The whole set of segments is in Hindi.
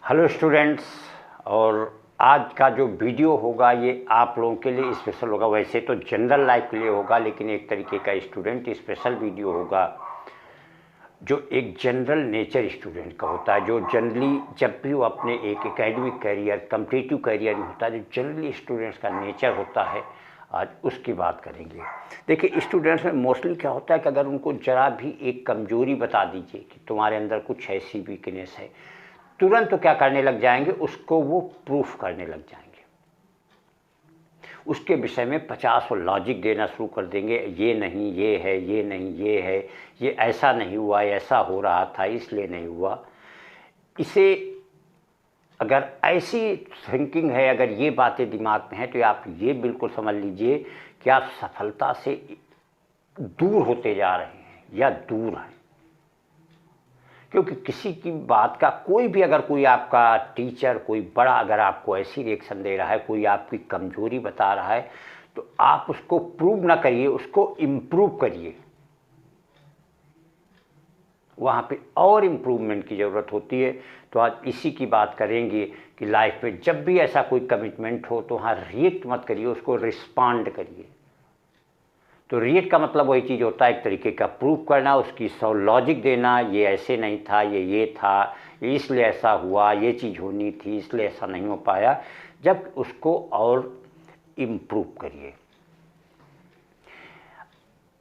Hello students. और आज का जो वीडियो होगा ये आप लोगों के लिए स्पेशल होगा। वैसे तो जनरल लाइफ के लिए होगा, लेकिन एक तरीके का स्टूडेंट स्पेशल वीडियो होगा जो एक जनरल नेचर स्टूडेंट का होता है, जो जनरली जब भी वो अपने एक एकेडमिक कैरियर कम्पिटिटिव कैरियर में होता है, जो जनरली स्टूडेंट्स का नेचर होता है, आज उसकी बात करेंगे। देखिए, स्टूडेंट्स में मोस्टली क्या होता है कि अगर उनको ज़रा भी एक कमज़ोरी बता दीजिए कि तुम्हारे अंदर कुछ ऐसी वीकनेस है, तुरंत तो क्या करने लग जाएंगे, उसको वो प्रूफ करने लग जाएंगे। उसके विषय में 50 लॉजिक देना शुरू कर देंगे। ये नहीं, ये है, ये नहीं, ये है, ये ऐसा नहीं हुआ, ऐसा हो रहा था इसलिए नहीं हुआ। इसे अगर ऐसी थिंकिंग है, अगर ये बातें दिमाग में हैं, तो आप ये बिल्कुल समझ लीजिए कि आप सफलता से दूर होते जा रहे हैं या दूर हैं। क्योंकि किसी की बात का कोई भी, अगर कोई आपका टीचर, कोई बड़ा अगर आपको ऐसी रिएक्शन दे रहा है, कोई आपकी कमजोरी बता रहा है, तो आप उसको प्रूव ना करिए, उसको इम्प्रूव करिए। वहाँ पे और इम्प्रूवमेंट की ज़रूरत होती है। तो आज इसी की बात करेंगे कि लाइफ में जब भी ऐसा कोई कमिटमेंट हो तो वहाँ रिएक्ट मत करिए, उसको रिस्पॉन्ड करिए। तो रिएक्ट का मतलब वही चीज़ होता है, एक तरीके का प्रूफ करना, उसकी 100 लॉजिक देना, ये ऐसे नहीं था, ये था, ये इसलिए ऐसा हुआ, ये चीज़ होनी थी इसलिए ऐसा नहीं हो पाया। जब उसको और इम्प्रूव करिए।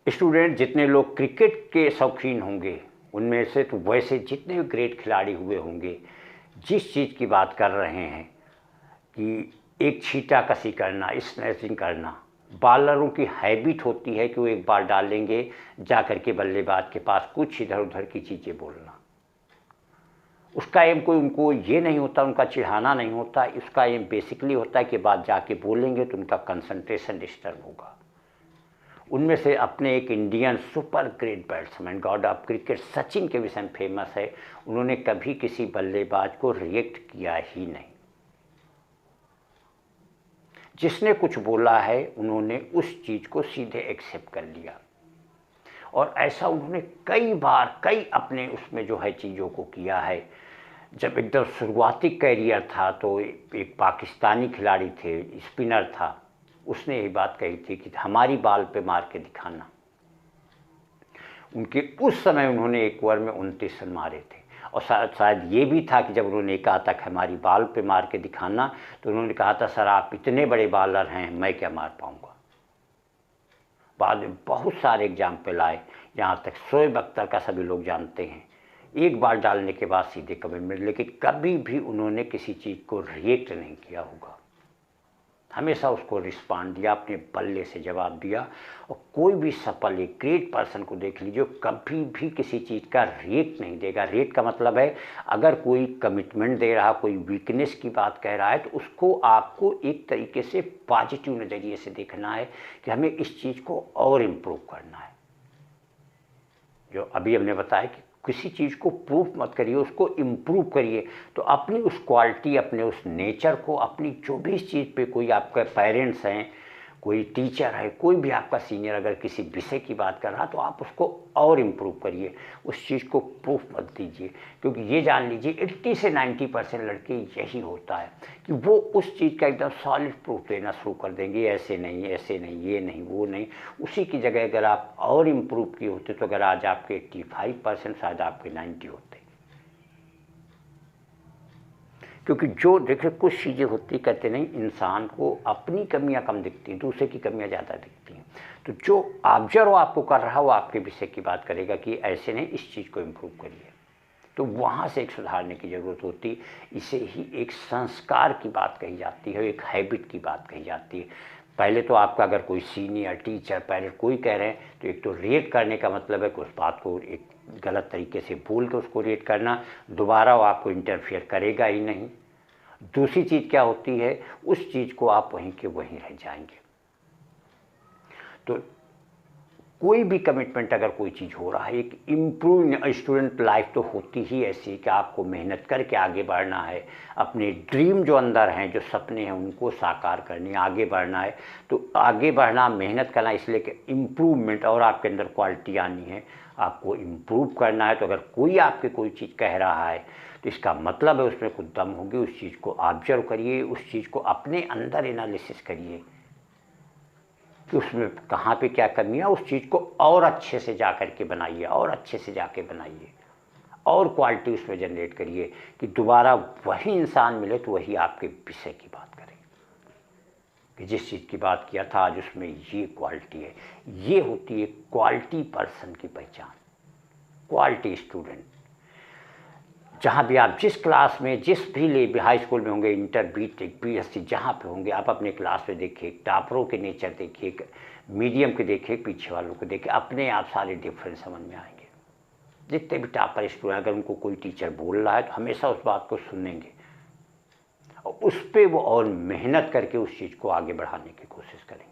स्टूडेंट जितने लोग क्रिकेट के शौकीन होंगे, उनमें से तो वैसे जितने भी ग्रेट खिलाड़ी हुए होंगे, जिस चीज़ की बात कर रहे हैं कि एक छींटा कसी करना, स्नैचिंग करना, बॉलरों की हैबिट होती है कि वो एक बार डालेंगे, जा कर के बल्लेबाज के पास कुछ इधर उधर की चीज़ें बोलना। उसका एम कोई उनको ये नहीं होता, उनका चिढ़ाना नहीं होता, उसका एम बेसिकली होता है कि बात जाके बोलेंगे तो उनका कंसंट्रेशन डिस्टर्ब होगा। उनमें से अपने एक Indian super great batsman, God of cricket, Sachin के विषय में फेमस है। उन्होंने कभी किसी बल्लेबाज को रिएक्ट किया ही नहीं। जिसने कुछ बोला है उन्होंने उस चीज़ को सीधे एक्सेप्ट कर लिया। और ऐसा उन्होंने कई बार, कई अपने उसमें जो है चीज़ों को किया है। जब एकदम शुरुआती कैरियर था तो एक पाकिस्तानी खिलाड़ी थे, स्पिनर था, उसने यही बात कही थी कि हमारी बॉल पे मार के दिखाना। उनके उस समय उन्होंने एक ओवर में 29 रन मारे थे। और शायद ये भी था कि जब उन्होंने कहा था कि हमारी बॉल पे मार के दिखाना, तो उन्होंने कहा था सर आप इतने बड़े बॉलर हैं, मैं क्या मार पाऊँगा। बाद में बहुत सारे एग्जाम्पल आए, यहाँ तक शोएब अख्तर का सभी लोग जानते हैं। एक बार डालने के बाद सीधे कमिटमेंट, लेकिन कभी भी उन्होंने किसी चीज़ को रिएक्ट नहीं किया होगा, हमेशा उसको रिस्पॉन्ड दिया, अपने बल्ले से जवाब दिया। और कोई भी सफल एक ग्रेट पर्सन को देख लीजिए, कभी भी किसी चीज़ का रिएक्ट नहीं देगा। रिएक्ट का मतलब है अगर कोई कमिटमेंट दे रहा, कोई वीकनेस की बात कह रहा है, तो उसको आपको एक तरीके से पॉजिटिव नज़रिए से देखना है कि हमें इस चीज़ को और इम्प्रूव करना है। जो अभी हमने बताया कि किसी चीज़ को प्रूफ मत करिए, उसको इम्प्रूव करिए। तो अपनी उस क्वालिटी, अपने उस नेचर को, अपनी जो भी इस चीज़ पे, कोई आपके पेरेंट्स हैं, कोई टीचर है, कोई भी आपका सीनियर अगर किसी विषय की बात कर रहा, तो आप उसको और इम्प्रूव करिए, उस चीज़ को प्रूफ मत दीजिए। क्योंकि ये जान लीजिए 80 से 90% लड़के यही होता है कि वो उस चीज़ का एकदम सॉलिड प्रूफ देना शुरू कर देंगे, ऐसे नहीं, ऐसे नहीं, ये नहीं, वो नहीं। उसी की जगह अगर आप और इम्प्रूव किए होते तो अगर आज आपके 85%, शायद आपके 90 होते। क्योंकि जो देखिए कुछ चीज़ें होती, कहते नहीं, इंसान को अपनी कमियां कम दिखती हैं, दूसरे की कमियां ज़्यादा दिखती हैं। तो जो ऑब्जर्व आपको कर रहा है वो आपके विषय की बात करेगा कि ऐसे नहीं, इस चीज़ को इम्प्रूव करिए। तो वहाँ से एक सुधारने की ज़रूरत होती। इसे ही एक संस्कार की बात कही जाती है, एक हैबिट की बात कही जाती है। पहले तो आपका अगर कोई सीनियर, टीचर, पेरेंट कोई कह रहे हैं, तो एक तो रिएक्ट करने का मतलब है कि उस बात को एक गलत तरीके से बोल के उसको रिएक्ट करना, दोबारा वो आपको इंटरफियर करेगा ही नहीं। दूसरी चीज़ क्या होती है, उस चीज़ को आप वहीं के वहीं रह जाएंगे। तो कोई भी कमिटमेंट अगर कोई चीज़ हो रहा है, एक इम्प्रूव स्टूडेंट लाइफ तो होती ही ऐसी कि आपको मेहनत करके आगे बढ़ना है, अपने ड्रीम जो अंदर हैं, जो सपने हैं, उनको साकार करने आगे बढ़ना है। तो आगे बढ़ना, मेहनत करना, इसलिए कि इम्प्रूवमेंट और आपके अंदर क्वालिटी आनी है, आपको इम्प्रूव करना है। तो अगर कोई आपके कोई चीज़ कह रहा है तो इसका मतलब है उसमें कुछ दम होगी। उस चीज़ को ऑब्जर्व करिए, उस चीज़ को अपने अंदर एनालिसिस करिए कि उसमें कहाँ पे क्या कमी है, उस चीज़ को और अच्छे से जा कर के बनाइए, और अच्छे से जाके बनाइए, और क्वालिटी उसमें जनरेट करिए कि दोबारा वही इंसान मिले तो वही आपके विषय की बात करे कि जिस चीज़ की बात किया था आज उसमें ये क्वालिटी है। ये होती है क्वालिटी पर्सन की पहचान, क्वालिटी स्टूडेंट। जहाँ भी आप जिस क्लास में, जिस भी लेवल, हाई स्कूल में होंगे, इंटर, बीटेक, बीएससी, जहाँ पे होंगे, आप अपने क्लास में देखिए, टॉपरों के नेचर देखिए, मीडियम के देखिए, पीछे वालों को देखिए, अपने आप सारे डिफरेंस समझ में आएंगे। जितने भी टॉपर स्टूडेंट, अगर उनको कोई टीचर बोल रहा है तो हमेशा उस बात को सुनेंगे और उस पर वो और मेहनत करके उस चीज़ को आगे बढ़ाने की कोशिश करेंगे।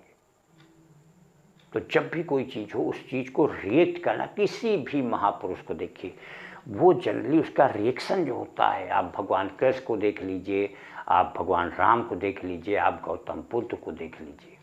तो जब भी कोई चीज़ हो, उस चीज़ को रिएक्ट करना, किसी भी महापुरुष को देखिए, वो जनरली उसका रिएक्शन जो होता है, आप भगवान कृष्ण को देख लीजिए, आप भगवान राम को देख लीजिए, आप गौतम बुद्ध को देख लीजिए,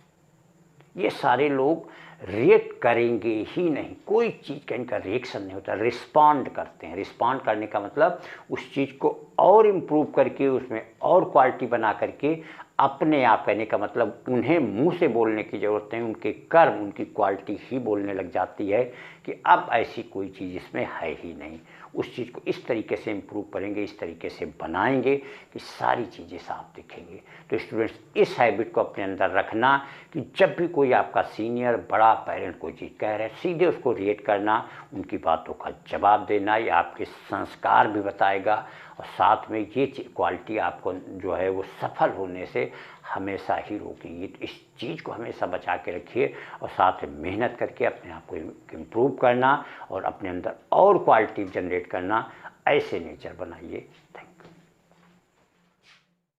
ये सारे लोग रिएक्ट करेंगे ही नहीं, कोई चीज़ का इनका रिएक्शन नहीं होता, रिस्पॉन्ड करते हैं। रिस्पॉन्ड करने का मतलब उस चीज़ को और इम्प्रूव करके, उसमें और क्वालिटी बना करके अपने आप, कहने का मतलब उन्हें मुंह से बोलने की ज़रूरत नहीं, उनके कर्म, उनकी क्वालिटी ही बोलने लग जाती है कि अब ऐसी कोई चीज़ इसमें है ही नहीं। उस चीज़ को इस तरीके से इम्प्रूव करेंगे, इस तरीके से बनाएंगे कि सारी चीज़ें साफ दिखेंगी। तो स्टूडेंट्स, इस हैबिट को अपने अंदर रखना कि जब भी कोई आपका सीनियर, बड़ा पेरेंट कोई चीज़ कह रहे हैं, सीधे उसको रिएक्ट करना, उनकी बातों का जवाब देना, ये आपके संस्कार भी बताएगा और साथ में ये क्वालिटी आपको जो है वो सफल होने से हमेशा ही रोकेगी। तो इस चीज़ को हमेशा बचा के रखिए और साथ में मेहनत करके अपने आप को इम्प्रूव करना और अपने अंदर और क्वालिटी जनरेट करना, ऐसे नेचर बनाइए। Thank you.